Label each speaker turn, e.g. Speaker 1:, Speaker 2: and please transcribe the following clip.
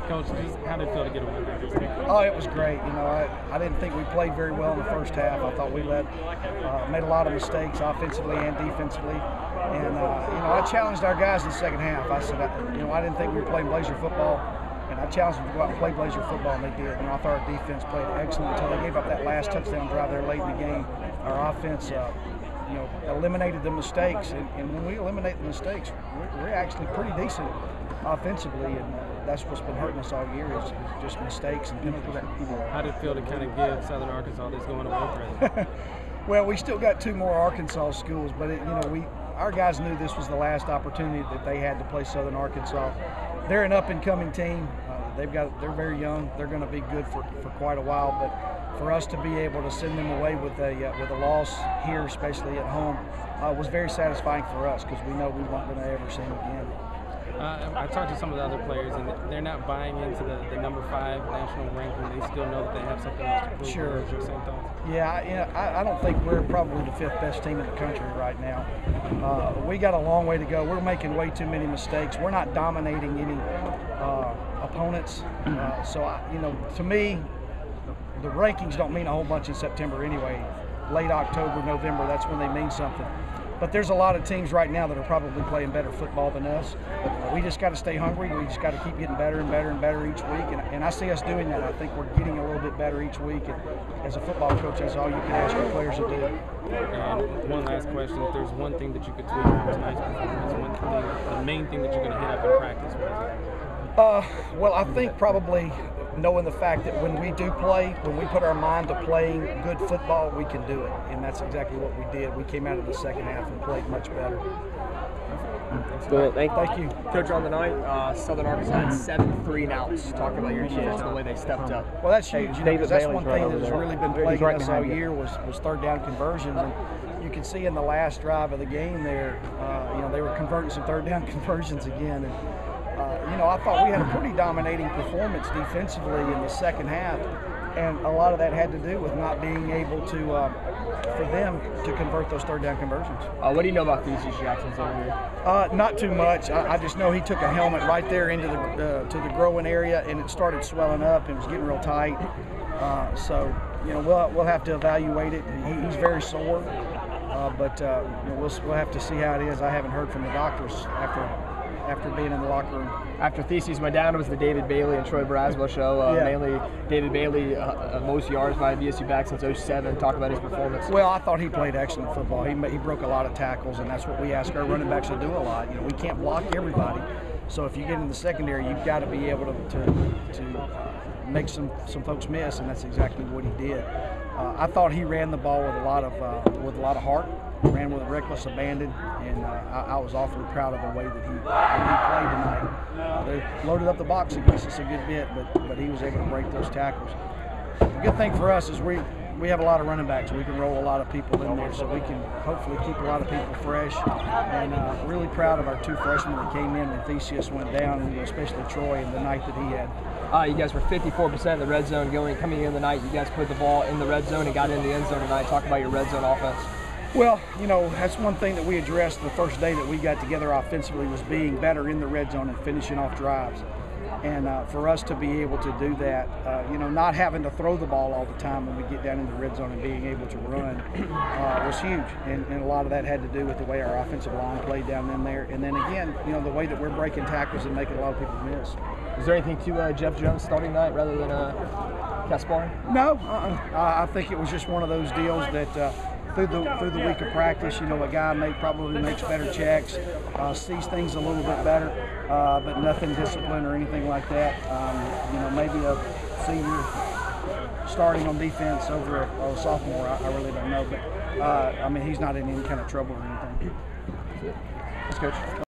Speaker 1: Coach, just how did it feel to get a win this week?
Speaker 2: Oh, it was great. You know, I didn't think we played very well in the first half. I thought we made a lot of mistakes offensively and defensively. And, you know, I challenged our guys in the second half. I said, you know, I didn't think we were playing Blazer football. And I challenged them to go out and play Blazer football, and they did. And I thought our defense played excellent until they gave up that last touchdown drive there late in the game. Our offense, you know, eliminated the mistakes. And when we eliminate the mistakes, we're actually pretty decent offensively. And that's what's been hurting us all year is just mistakes and penalties.
Speaker 1: How did it feel to kind of give Southern Arkansas this going away present?
Speaker 2: Well, we still got 2 more Arkansas schools, but you know, our guys knew this was the last opportunity that they had to play Southern Arkansas. They're an up-and-coming team. They're very young. They're going to be good for quite a while. But for us to be able to send them away with a loss here, especially at home, was very satisfying for us because we know we weren't going to ever see them again.
Speaker 1: I talked to some of the other players, and they're not buying into the number 5 national ranking. They still know that they have something else to prove.
Speaker 2: Sure.
Speaker 1: Your same thoughts?
Speaker 2: Yeah, I don't think we're probably the 5th best team in the country right now. We got a long way to go. We're making way too many mistakes. We're not dominating any opponents. So, you know, to me, the rankings don't mean a whole bunch in September anyway. Late October, November, that's when they mean something. But there's a lot of teams right now that are probably playing better football than us. We just got to stay hungry. We just got to keep getting better and better and better each week. And I see us doing that. I think we're getting a little bit better each week. And as a football coach, that's all you can ask your players to do.
Speaker 1: And one last question. If there's one thing that you could tweak from tonight's performance, the main thing that you're going to hit up in practice, what is it?
Speaker 2: Well, I think probably knowing the fact that when we do play, when we put our mind to playing good football, we can do it. And that's exactly what we did. We came out of the second half and played much better.
Speaker 3: Good. Thank
Speaker 2: you.
Speaker 4: Coach, on the night, Southern Arkansas had 7 3-and-outs. Talk about your defense and the way they stepped up.
Speaker 2: Well, that's huge. You know, because that's one thing that has really been plaguing us all year was third down conversions. And you can see in the last drive of the game there, you know, they were converting some third down conversions again. And, you know, I thought we had a pretty dominating performance defensively in the second half, and a lot of that had to do with not being able to, for them to convert those third down conversions.
Speaker 4: What do you know about Theseus Jackson's over here?
Speaker 2: Not too much. I just know he took a helmet right there into to the growing area, and it started swelling up. It was getting real tight. So, you know, we'll have to evaluate it. He's very sore, but you know, we'll have to see how it is. I haven't heard from the doctors after being in the locker room.
Speaker 4: After Theseus went down, it was the David Bailey and Troy Braswell show. Mainly David Bailey, most yards by a VSU back since '07. Talk about his performance.
Speaker 2: Well, I thought he played excellent football. He broke a lot of tackles, and that's what we ask our running backs to do a lot. You know, we can't block everybody. So if you get in the secondary, you've got to be able to make some folks miss, and that's exactly what he did. I thought he ran the ball with a lot of heart. Ran with a reckless abandon, and I was awfully proud of the way that he played tonight. They loaded up the box against us a good bit, but he was able to break those tackles. The good thing for us is we have a lot of running backs. We can roll a lot of people in there, so we can hopefully keep a lot of people fresh. And really proud of our 2 freshmen that came in when Theseus went down, and especially Troy and the night that he had.
Speaker 4: You guys were 54% in the red zone coming in the night. You guys put the ball in the red zone and got in the end zone tonight. Talk about your red zone offense.
Speaker 2: Well, you know, that's one thing that we addressed the first day that we got together offensively was being better in the red zone and finishing off drives. And for us to be able to do that, you know, not having to throw the ball all the time when we get down in the red zone and being able to run was huge. And a lot of that had to do with the way our offensive line played down in there. And then again, you know, the way that we're breaking tackles and making a lot of people miss.
Speaker 4: Is there anything to Jeff Jones starting tonight rather than Caspar?
Speaker 2: No, I think it was just one of those deals that through the week of practice, you know, a guy probably makes better checks, sees things a little bit better, but nothing disciplined or anything like that. You know, maybe a senior starting on defense over a sophomore, I really don't know. But, I mean, he's not in any kind of trouble or anything.
Speaker 4: Thanks, Coach.